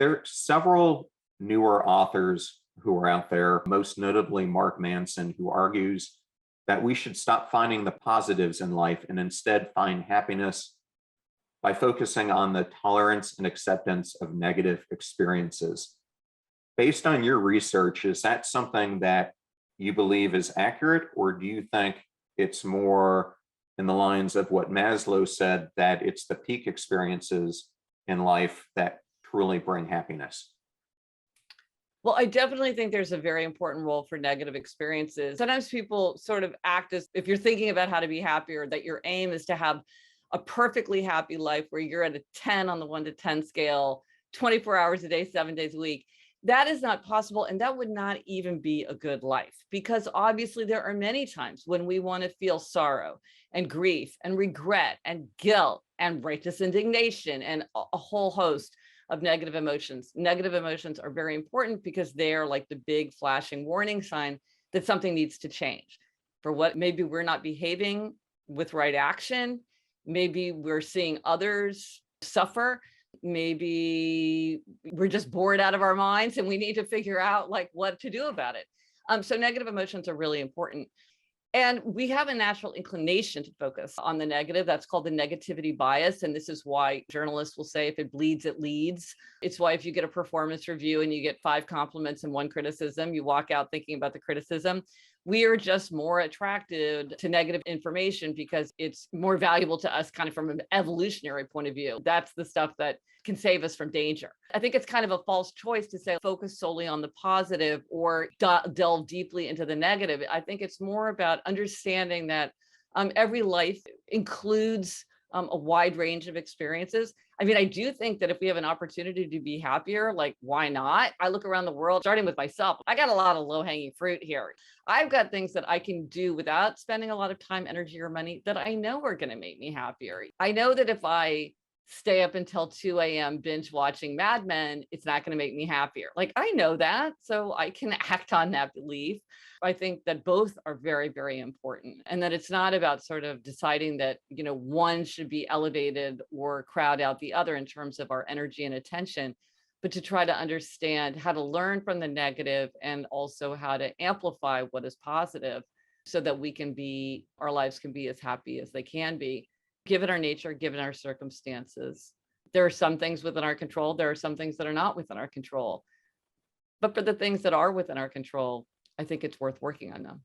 There are several newer authors who are out there, most notably Mark Manson, who argues that we should stop finding the positives in life and instead find happiness by focusing on the tolerance and acceptance of negative experiences. Based on your research, is that something that you believe is accurate, or do you think it's more in the lines of what Maslow said, that it's the peak experiences in life that truly bring happiness? Well, I definitely think there's a very important role for negative experiences. Sometimes people sort of act as if you're thinking about how to be happier, that your aim is to have a perfectly happy life where you're at a 10 on the 1 to 10 scale, 24 hours a day, 7 days a week. That is not possible. And that would not even be a good life, because obviously there are many times when we want to feel sorrow and grief and regret and guilt and righteous indignation and a whole host of negative emotions. Negative emotions are very important because they are like the big flashing warning sign that something needs to change. For what maybe we're not behaving with right action, maybe we're seeing others suffer, maybe we're just bored out of our minds and we need to figure out like what to do about it. So negative emotions are really important. And we have a natural inclination to focus on the negative. That's called the negativity bias. And this is why journalists will say, if it bleeds, it leads. It's why if you get a performance review and you get 5 compliments and 1 criticism, you walk out thinking about the criticism. We are just more attracted to negative information because it's more valuable to us kind of from an evolutionary point of view. That's the stuff that can save us from danger. I think it's kind of a false choice to say focus solely on the positive or delve deeply into the negative. I think it's more about understanding that every life includes a wide range of experiences. I mean, I do think that if we have an opportunity to be happier, like why not? I look around the world, starting with myself. I got a lot of low-hanging fruit here. I've got things that I can do without spending a lot of time, energy, or money that I know are going to make me happier. I know that if I stay up until 2 a.m. binge watching Mad Men, it's not going to make me happier. Like, I know that, so I can act on that belief. I think that both are very, very important, and that it's not about sort of deciding that, one should be elevated or crowd out the other in terms of our energy and attention, but to try to understand how to learn from the negative and also how to amplify what is positive so that our lives can be as happy as they can be, given our nature, given our circumstances. There are some things within our control. There are some things that are not within our control. But for the things that are within our control, I think it's worth working on them.